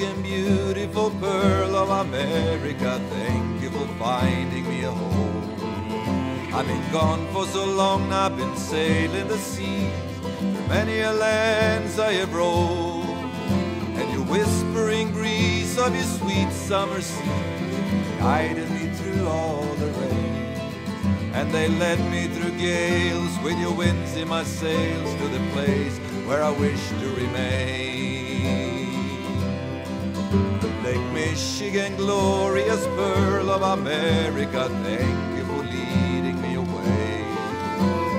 Michigan, beautiful pearl of America, thank you for finding me a home. I've been gone for so long, I've been sailing the seas, through many a lands I have roamed, and your whispering breeze of your sweet summer sea guided me through all the rain, and they led me through gales with your winds in my sails to the place where I wish to remain. Lake Michigan, glorious pearl of America, thank you for leading me away.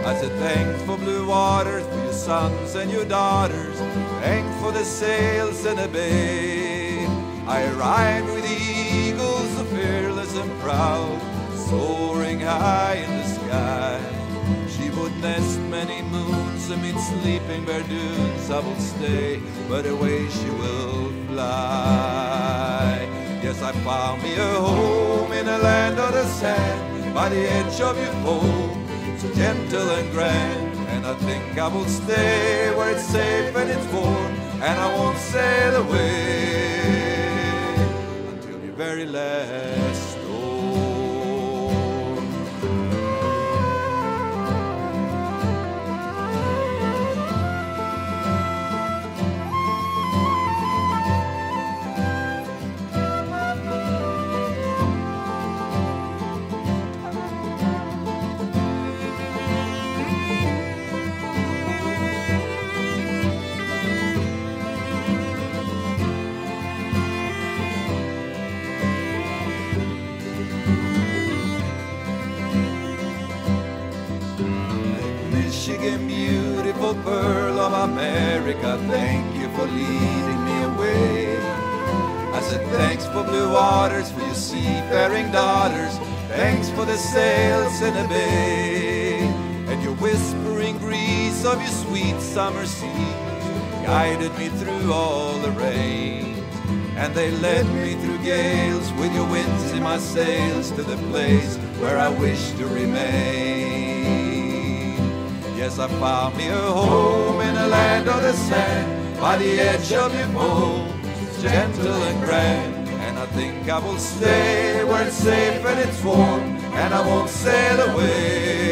I said thanks for blue waters, for your sons and your daughters, thanks for the sails in the bay. I arrived with eagles so fearless and proud, soaring high in the sky. She would nest many moons amid sleeping bare dunes. I will stay, but away she will fly. Yes, I found me a home in a land of the sand, by the edge of your foam, so gentle and grand. And I think I will stay where it's safe and it's warm, and I won't sail away until your very last storm. Michigan, beautiful pearl of America, thank you for leading me away. I said thanks for blue waters, for your seafaring daughters, thanks for the sails in the bay, and your whispering breeze of your sweet summer sea guided me through all the rains, and they led me through gales with your winds in my sails to the place where I wish to remain. Yes, I found me a home in a land of the sand, by the edge of your foam, gentle and grand. And I think I will stay where it's safe and it's warm, and I won't sail away